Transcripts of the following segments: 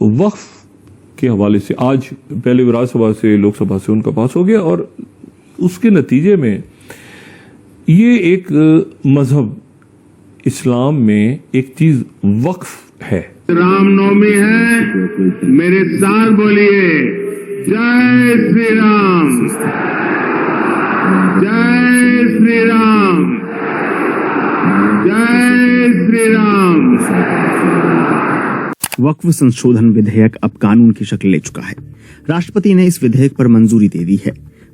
वक्फ के हवाले से आज पहले विधानसभा से लोकसभा से उनका पास हो गया और उसके नतीजे में ये एक मजहब इस्लाम में एक चीज वक्फ है। रामनवमी है, मेरे साथ बोलिए जय श्री राम, जय श्री राम, जय श्री राम। वक्फ संशोधन विधेयक अब कानून की शक्ल ले चुका है। राष्ट्रपति ने इस विधेयक पर मंजूरी दे दी है।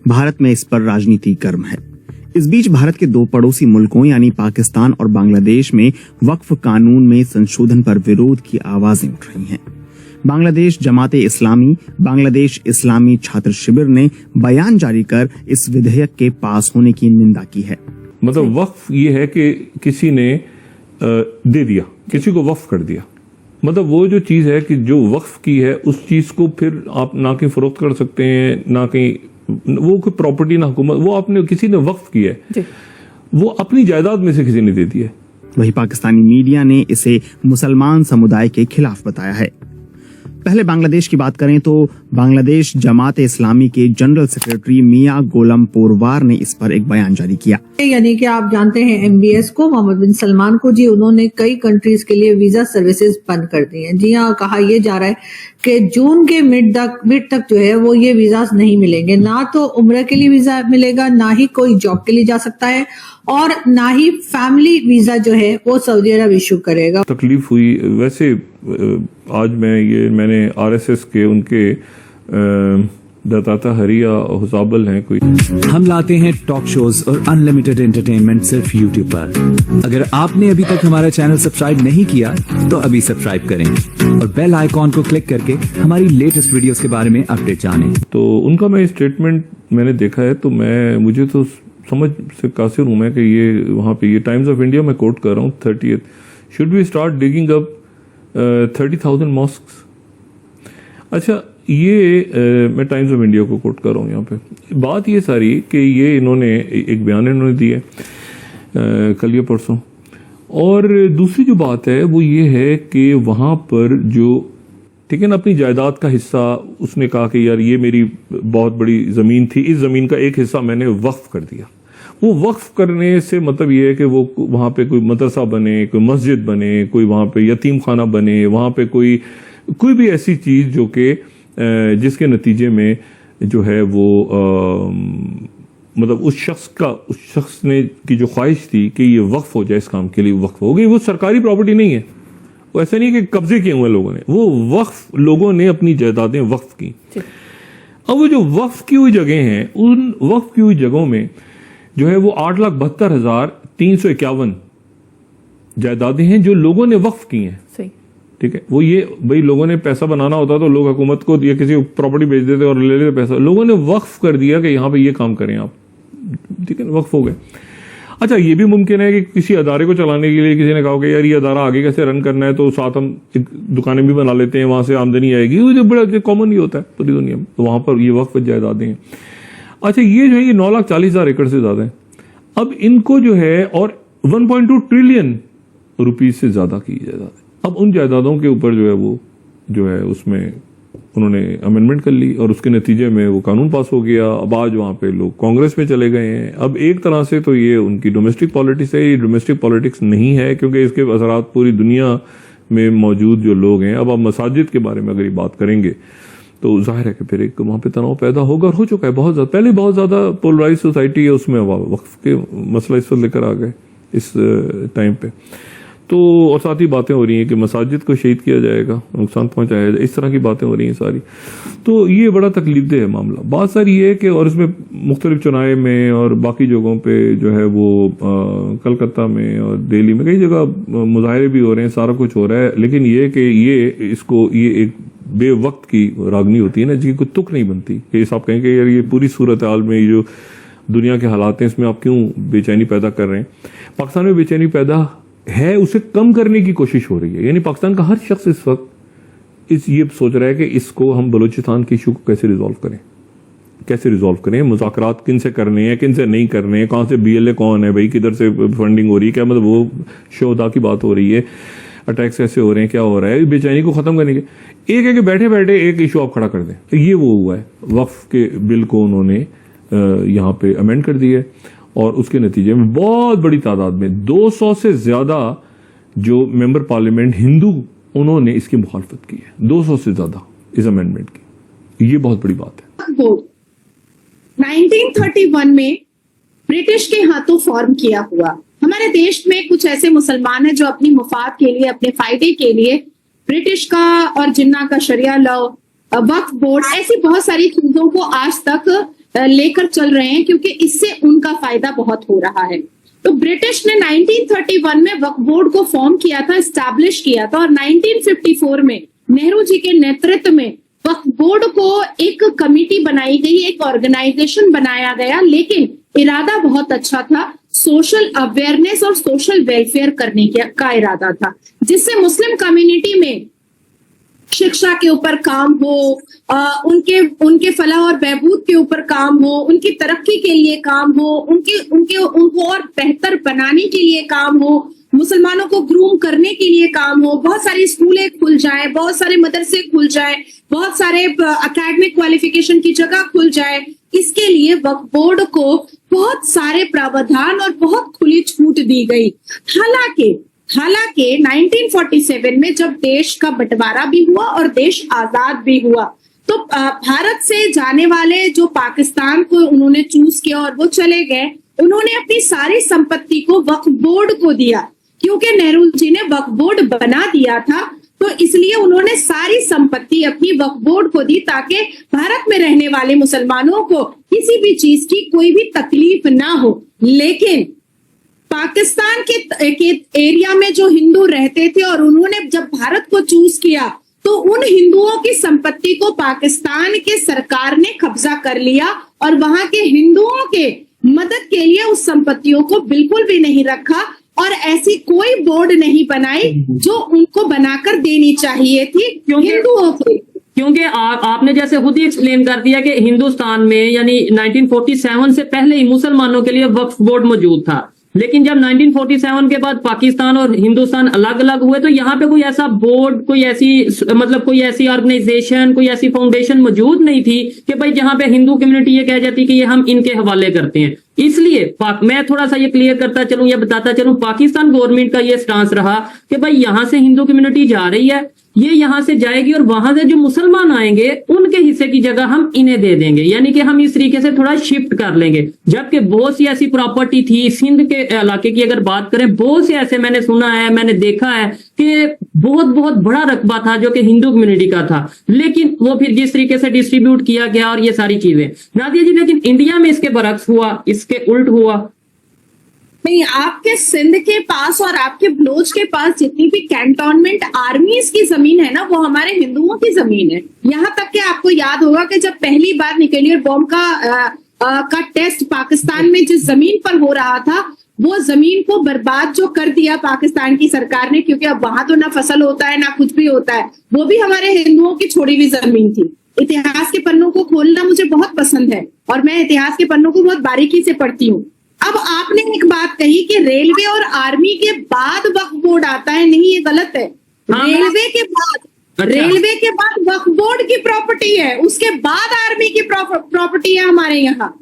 भारत में इस पर राजनीति गर्म है। इस बीच भारत के दो पड़ोसी मुल्कों यानी पाकिस्तान और बांग्लादेश में वक्फ कानून में संशोधन पर विरोध की आवाजें उठ रही हैं। बांग्लादेश जमाते इस्लामी, बांग्लादेश इस्लामी छात्र शिविर ने बयान जारी कर इस विधेयक के पास होने की निंदा की है। मतलब वक्फ ये है कि किसी ने दे दिया, किसी को वक्फ कर दिया। मतलब वो जो चीज है कि जो वक्फ की है उस चीज को फिर आप ना कहीं फरोख्त कर सकते हैं, ना कहीं वो कोई प्रॉपर्टी ना हुकूमत, वो आपने किसी ने वक्फ किया है, वो अपनी जायदाद में से किसी ने दे दिया है। वही पाकिस्तानी मीडिया ने इसे मुसलमान समुदाय के खिलाफ बताया है। पहले बांग्लादेश की बात करें तो बांग्लादेश जमात इस्लामी के जनरल सेक्रेटरी मियां गोलम पोरवार ने इस पर एक बयान जारी किया। यानी कि आप जानते हैं MBS को, मोहम्मद बिन सलमान को जी, उन्होंने कई कंट्रीज के लिए वीजा सर्विसेज बंद कर दी हैं। जी हाँ, कहा यह जा रहा है कि जून के मिड तक जो है वो ये वीजा नहीं मिलेंगे। ना तो उम्र के लिए वीजा मिलेगा, ना ही कोई जॉब के लिए जा सकता है, और ना ही फैमिली वीजा जो है वो सऊदी अरब इशू करेगा। तकलीफ हुई। वैसे आज मैंने RSS के उनके दत्ताता हरिया हुसाबल हैं कोई। हम लाते हैं टॉक शोज और अनलिमिटेड एंटरटेनमेंट सिर्फ YouTube पर। अगर आपने अभी तक हमारा चैनल सब्सक्राइब नहीं किया तो अभी सब्सक्राइब करें और बेल आइकॉन को क्लिक करके हमारी लेटेस्ट वीडियोस के बारे में अपडेट जानें। तो उनका मैं स्टेटमेंट मैंने देखा है तो मुझे तो समझ से कासिर हूं मैं कि ये वहां पे ये टाइम्स ऑफ इंडिया में कोट कर रहा हूँ 30th, should we start digging up 30,000 mosques. अच्छा, ये मैं टाइम्स ऑफ इंडिया को कोट कर रहा हूँ यहाँ पे। बात ये सारी कि ये इन्होंने एक बयान इन्होंने दिया कल या परसों, और दूसरी जो बात है वो ये है कि वहाँ पर जो ठीक है ना अपनी जायदाद का हिस्सा उसने कहा कि यार ये मेरी बहुत बड़ी ज़मीन थी, इस ज़मीन का एक हिस्सा मैंने वक्फ कर दिया। वो वक्फ करने से मतलब ये है कि वो वहाँ पे कोई मदरसा बने, कोई मस्जिद बने, कोई वहाँ पे यतीम खाना बने, वहाँ पे कोई भी ऐसी चीज़ जो कि जिसके नतीजे में जो है वो मतलब उस शख्स ने की जो ख्वाहिश थी कि ये वक्फ हो जाए, इस काम के लिए वक्फ हो गई। वो सरकारी प्रॉपर्टी नहीं है, वो ऐसा नहीं है कि कब्जे किए हुए लोगों ने, वो वक्फ लोगों ने अपनी जायदादें वक्फ की। अब वो जो वक्फ की हुई जगह हैं, उन वक्फ की हुई जगहों में जो है वो 8,72,351 जायदादें हैं जो लोगों ने वक्फ की हैं। ठीक है, वो ये भाई लोगों ने पैसा बनाना होता तो लोग हुकूमत को या किसी को प्रॉपर्टी बेच देते और ले लेते पैसा। लोगों ने वक्फ कर दिया कि यहाँ पे ये काम करें आप, ठीक है, वक्फ हो गए। अच्छा, ये भी मुमकिन है कि किसी अदारे को चलाने के लिए किसी ने कहा कि यार ये अदारा आगे कैसे रन करना है, तो साथ हम एक दुकानें भी बना लेते हैं, वहां से आमदनी आएगी। वो जो बड़ा कॉमन ही होता है पूरी दुनिया में, तो वहां पर ये वक्फ जायदादें हैं। अच्छा, ये जो है ये 9,40,000 एकड़ से ज्यादा है। अब इनको जो है और 1.2 ट्रिलियन रुपीज से ज्यादा की जायदाद। अब उन जायदादों के ऊपर जो है वो जो है उसमें उन्होंने अमेंडमेंट कर ली और उसके नतीजे में वो कानून पास हो गया। अब आज वहाँ पे लोग कांग्रेस में चले गए हैं। अब एक तरह से तो ये उनकी डोमेस्टिक पॉलिटिक्स है, ये डोमेस्टिक पॉलिटिक्स नहीं है क्योंकि इसके असरात पूरी दुनिया में मौजूद जो लोग हैं। अब आप मसाजिद के बारे में अगर ये बात करेंगे तो जाहिर है कि फिर एक वहाँ पे तनाव पैदा होगा और हो चुका है बहुत ज़्यादा। पहले बहुत ज़्यादा पोलराइज सोसाइटी है, उसमें वक्फ के मसला इस वक्त लेकर आ गए इस टाइम पे। तो और साथ ही बातें हो रही हैं कि मसाजिद को शहीद किया जाएगा, नुकसान पहुंचाया जाएगा, इस तरह की बातें हो रही हैं सारी। तो ये बड़ा तकलीफदेह है मामला। बात सारी ये है कि और इसमें मुख्तलिफ चुनाव में और बाकी जगहों पे जो है वो कलकत्ता में और दिल्ली में कई जगह मुजाहरे भी हो रहे हैं, सारा कुछ हो रहा है। लेकिन ये कि ये एक बेवक्त की रागनी होती है ना, जिसकी कोई तुक नहीं बनती कि आप कहेंगे यार ये पूरी सूरत हाल में जो दुनिया के हालात हैं इसमें आप क्यों बेचैनी पैदा कर रहे हैं। पाकिस्तान में बेचैनी पैदा है, उसे कम करने की कोशिश हो रही है। यानी पाकिस्तान का हर शख्स इस वक्त ये सोच रहा है कि इसको हम बलूचिस्तान के इशू को कैसे रिजॉल्व करें, मुज़ाकरात किन से करने हैं, किन से नहीं करने हैं, कहाँ से BLA कौन है भाई, किधर से फंडिंग हो रही है, क्या मतलब वो शोधा की बात हो रही है। अटैक्स कैसे हो रहे हैं, क्या हो रहा है, बेचैनी को खत्म करने के एक है कि बैठे बैठे एक इशू आप खड़ा कर दें। तो ये वो हुआ है, वक्फ के बिल को उन्होंने यहाँ पे अमेंड कर दिया और उसके नतीजे में बहुत बड़ी तादाद में 200 से ज्यादा जो मेंबर पार्लियामेंट हिंदू, उन्होंने इसकी मुखालफत की है। 200 से ज्यादा इस अमेंडमेंट की, ये बहुत बड़ी बात है। 1931 में ब्रिटिश के हाथों फॉर्म किया हुआ, हमारे देश में कुछ ऐसे मुसलमान हैं जो अपनी मुफाद के लिए, अपने फायदे के लिए ब्रिटिश का और जिन्ना का शरिया लॉ, वक्फ बोर्ड, ऐसी बहुत सारी चीजों को आज तक लेकर चल रहे हैं क्योंकि इससे उनका फायदा बहुत हो रहा है। तो ब्रिटिश ने 1931 में वक्फ बोर्ड को फॉर्म किया था, एस्टैब्लिश किया था, और 1954 में नेहरू जी के नेतृत्व में वक्फ बोर्ड को एक कमेटी बनाई गई, एक ऑर्गेनाइजेशन बनाया गया, लेकिन इरादा बहुत अच्छा था, सोशल अवेयरनेस और सोशल वेलफेयर करने का इरादा था, जिससे मुस्लिम कम्युनिटी में शिक्षा के ऊपर काम हो, उनके फलाह और बहबूद के ऊपर काम हो, उनकी तरक्की के लिए काम हो, उनको और बेहतर बनाने के लिए काम हो, मुसलमानों को ग्रूम करने के लिए काम हो, बहुत सारी स्कूलें खुल जाएं, बहुत सारे मदरसे खुल जाएं, बहुत सारे एकेडमिक क्वालिफिकेशन की जगह खुल जाए। इसके लिए वक्फ बोर्ड को बहुत सारे प्रावधान और बहुत खुली छूट दी गई। हालांकि 1947 में जब देश का बंटवारा भी हुआ और देश आजाद भी हुआ, तो भारत से जाने वाले जो पाकिस्तान को उन्होंने चूज किया और वो चले गए, उन्होंने अपनी सारी संपत्ति को वक्फ बोर्ड को दिया, क्योंकि नेहरू जी ने वक्फ बोर्ड बना दिया था, तो इसलिए उन्होंने सारी संपत्ति अपनी वक्फ बोर्ड को दी ताकि भारत में रहने वाले मुसलमानों को किसी भी चीज की कोई भी तकलीफ ना हो। लेकिन पाकिस्तान के एरिया में जो हिंदू रहते थे और उन्होंने जब भारत को चूज किया, तो उन हिंदुओं की संपत्ति को पाकिस्तान के सरकार ने कब्जा कर लिया और वहां के हिंदुओं के मदद के लिए उस संपत्तियों को बिल्कुल भी नहीं रखा और ऐसी कोई बोर्ड नहीं बनाई जो उनको बनाकर देनी चाहिए थी हिंदुओं को। क्योंकि आपने जैसे खुद ही एक्सप्लेन कर दिया कि हिंदुस्तान में यानी 1947 से पहले ही मुसलमानों के लिए वक्फ बोर्ड मौजूद था, लेकिन जब 1947 के बाद पाकिस्तान और हिंदुस्तान अलग अलग हुए तो यहाँ पे कोई ऐसा बोर्ड, कोई ऐसी ऑर्गेनाइजेशन, कोई ऐसी फाउंडेशन मौजूद नहीं थी कि भाई जहाँ पे हिंदू कम्युनिटी ये कह जाती कि ये हम इनके हवाले करते हैं। इसलिए मैं थोड़ा सा ये क्लियर करता चलूं, या बताता चलूं, पाकिस्तान गवर्नमेंट का ये स्टांस रहा कि भाई यहाँ से हिंदू कम्युनिटी जा रही है, ये यहाँ से जाएगी और वहां से जो मुसलमान आएंगे उनके हिस्से की जगह हम इन्हें दे देंगे, यानी कि हम इस तरीके से थोड़ा शिफ्ट कर लेंगे। जबकि बहुत सी ऐसी प्रॉपर्टी थी, सिंध के इलाके की अगर बात करें, बहुत से ऐसे मैंने सुना है, मैंने देखा है कि बहुत बहुत बड़ा रकबा था जो कि हिंदू कम्युनिटी का था, लेकिन वो फिर जिस तरीके से डिस्ट्रीब्यूट किया गया और ये सारी चीजें, नादिया जी, लेकिन इंडिया में इसके बरक्स हुआ, इसके उल्ट हुआ। नहीं, आपके सिंध के पास और आपके बलोच के पास जितनी भी कैंटोनमेंट आर्मीज की जमीन है ना, वो हमारे हिंदुओं की जमीन है। यहाँ तक कि आपको याद होगा कि जब पहली बार न्यूक्लियर बॉम्ब का टेस्ट पाकिस्तान में जिस जमीन पर हो रहा था, वो जमीन को बर्बाद जो कर दिया पाकिस्तान की सरकार ने, क्योंकि अब वहां तो ना फसल होता है ना कुछ भी होता है, वो भी हमारे हिंदुओं की छोड़ी हुई जमीन थी। इतिहास के पन्नों को खोलना मुझे बहुत पसंद है और मैं इतिहास के पन्नों को बहुत बारीकी से पढ़ती हूँ। अब आपने एक बात कही कि रेलवे और आर्मी के बाद वक्फ बोर्ड आता है, नहीं, ये गलत है। रेलवे के बाद वक्फ बोर्ड की प्रॉपर्टी है, उसके बाद आर्मी की प्रॉपर्टी है हमारे यहाँ।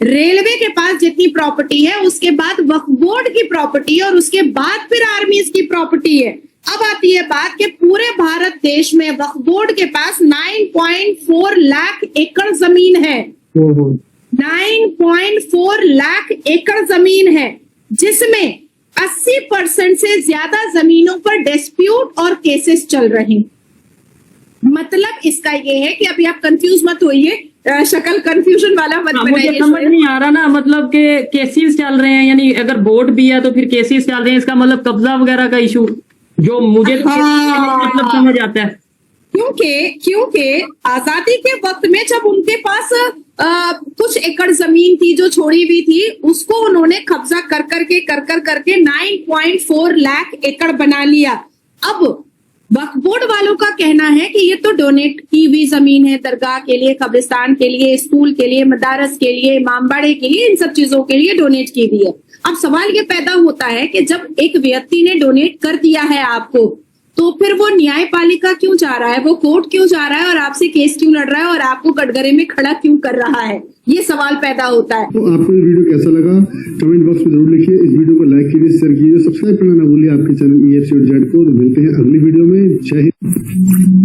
रेलवे के पास जितनी प्रॉपर्टी है उसके बाद वक्फ बोर्ड की प्रॉपर्टी है और उसके बाद फिर आर्मी की प्रॉपर्टी है। अब आती है बात कि पूरे भारत देश में वक्फ बोर्ड के पास 9.4 लाख एकड़ जमीन है। 9.4 लाख एकड़ जमीन है, जिसमें 80% से ज्यादा जमीनों पर डिस्प्यूट और केसेस चल रहे हैं। मतलब इसका ये है कि अभी आप कंफ्यूज मत होइए, शक्ल कंफ्यूजन वाला मत बनाइए। मुझे समझ नहीं आ रहा ना, मतलब के केसेस चल रहे हैं, यानी अगर बोर्ड भी है तो फिर केसेस चल रहे हैं, इसका मतलब कब्जा वगैरह का इशू, जो मुझे मतलब समझ आता है। क्योंकि आजादी के वक्त में जब उनके पास कुछ एकड़ जमीन थी जो छोड़ी हुई थी, उसको उन्होंने कब्जा कर करके 9.4 लाख एकड़ बना लिया। अब वक्फ बोर्ड वालों का कहना है कि ये तो डोनेट की हुई जमीन है, दरगाह के लिए, कब्रिस्तान के लिए, स्कूल के लिए, मदारस के लिए, इमामबाड़े के लिए, इन सब चीजों के लिए डोनेट की हुई है। अब सवाल ये पैदा होता है कि जब एक व्यक्ति ने डोनेट कर दिया है आपको, तो फिर वो न्यायपालिका क्यों जा रहा है, वो कोर्ट क्यों जा रहा है और आपसे केस क्यों लड़ रहा है और आपको कटघरे में खड़ा क्यों कर रहा है, ये सवाल पैदा होता है। तो आपको ये वीडियो कैसा लगा कमेंट बॉक्स में जरूर लिखिए। इस वीडियो को लाइक कीजिए, शेयर कीजिए, सब्सक्राइब करना ना भूलिए आपके चैनल EFC.Z को। मिलते हैं अगली वीडियो में। जय हिंद।